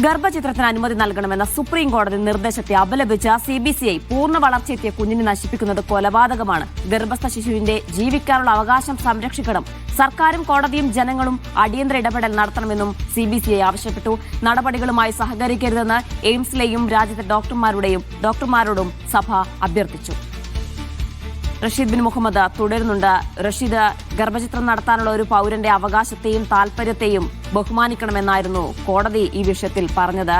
ഗർഭചിത്രത്തിന് അനുമതി നൽകണമെന്ന സുപ്രീം കോടതി നിർദ്ദേശത്തെ അപലപിച്ച CBCI പൂർണ്ണ വളർച്ചയെത്തിയ കുഞ്ഞിനെ നശിപ്പിക്കുന്നത് കൊലപാതകമാണ്. ഗർഭസ്ഥ ശിശുവിന്റെ ജീവിക്കാനുള്ള അവകാശം സംരക്ഷിക്കണം. സർക്കാരും കോടതിയും ജനങ്ങളും അടിയന്തര ഇടപെടൽ നടത്തണമെന്നും CBCI ആവശ്യപ്പെട്ടു. നടപടികളുമായി സഹകരിക്കരുതെന്ന് എയിംസിലെയും രാജ്യത്തെ ഡോക്ടർമാരോടും സഭ അഭ്യർത്ഥിച്ചു. റഷീദ് ബിൻ മുഹമ്മദ് തുടരുന്നുണ്ട്. റഷീദ്, ഗർഭചിത്രം നടത്താനുള്ള ഒരു പൗരന്റെ അവകാശത്തെയും താൽപര്യത്തെയും ബഹുമാനിക്കണമെന്നായിരുന്നു കോടതി ഈ വിഷയത്തിൽ പറഞ്ഞത്.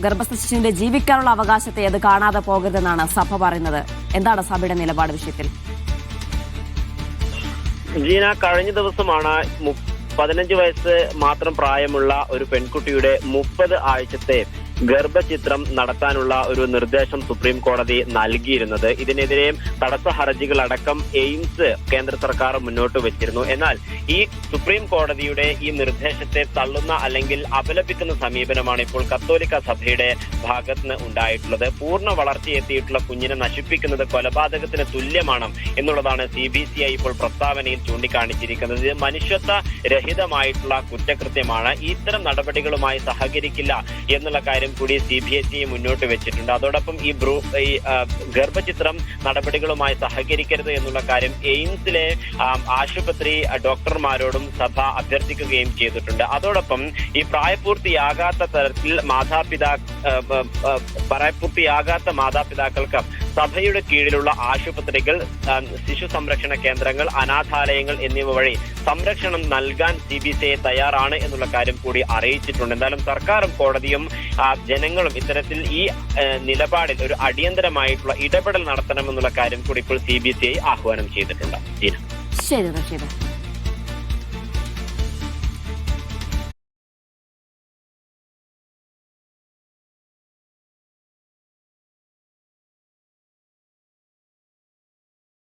ഗർഭസ്ഥ ശിശുവിന്റെ ജീവിക്കാനുള്ള അവകാശത്തെ അത് കാണാതെ പോകരുതെന്നാണ് സഭ പറയുന്നത്. എന്താണ് സഭയുടെ നിലപാട് വിഷയത്തിൽ? ജീന, കഴിഞ്ഞ ദിവസമാണ് 15 വയസ്സ് മാത്രം പ്രായമുള്ള ഒരു പെൺകുട്ടിയുടെ 30 ആഴ്ചത്തെ ഗർഭചിത്രം നടത്താനുള്ള ഒരു നിർദ്ദേശം സുപ്രീം കോടതി നൽകിയിരുന്നത്. ഇതിനെതിരെ തടസ്സ ഹർജികളടക്കം എയിംസ് കേന്ദ്ര സർക്കാർ മുന്നോട്ട് വെച്ചിരുന്നു. എന്നാൽ ഈ സുപ്രീം കോടതിയുടെ ഈ നിർദ്ദേശത്തെ തള്ളുന്ന അല്ലെങ്കിൽ അപലപിക്കുന്ന സമീപനമാണ് ഇപ്പോൾ കത്തോലിക്ക സഭയുടെ ഭാഗത്ത് നിന്ന് ഉണ്ടായിട്ടുള്ളത്. പൂർണ്ണ വളർച്ചയെത്തിയിട്ടുള്ള കുഞ്ഞിനെ നശിപ്പിക്കുന്നത് കൊലപാതകത്തിന് തുല്യമാണ് എന്നുള്ളതാണ് CBCI ഇപ്പോൾ പ്രസ്താവനയിൽ ചൂണ്ടിക്കാണിച്ചിരിക്കുന്നത്. ഇത് മനുഷ്യത്വ രഹിതമായിട്ടുള്ള കുറ്റകൃത്യമാണ്. ഇത്തരം നടപടികളുമായി സഹകരിക്കില്ല എന്നുള്ള കാര്യം കൂടി CBCI മുന്നോട്ട് വെച്ചിട്ടുണ്ട്. അതോടൊപ്പം ഈ ഗർഭചിത്രം നടപടികളുമായി സഹകരിക്കരുത് എന്നുള്ള കാര്യം എയിംസിലെ ആശുപത്രി ഡോക്ടർമാരോടും സഭ അഭ്യർത്ഥിക്കുകയും ചെയ്തിട്ടുണ്ട്. അതോടൊപ്പം ഈ പ്രായപൂർത്തിയാകാത്ത മാതാപിതാക്കൾക്ക് സഭയുടെ കീഴിലുള്ള ആശുപത്രികൾ, ശിശു സംരക്ഷണ കേന്ദ്രങ്ങൾ, അനാഥാലയങ്ങൾ എന്നിവ വഴി സംരക്ഷണം നൽകാൻ CBCI തയ്യാറാണ് എന്നുള്ള കാര്യം കൂടി അറിയിച്ചിട്ടുണ്ട്. എന്തായാലും സർക്കാരും കോടതിയും ജനങ്ങളും ഇത്തരത്തിൽ ഈ നിലപാടിൽ ഒരു അടിയന്തരമായിട്ടുള്ള ഇടപെടൽ നടത്തണമെന്നുള്ള കാര്യം കൂടി ഇപ്പോൾ CBCI ആഹ്വാനം ചെയ്തിട്ടുണ്ട്. ശരി റഷീദ്.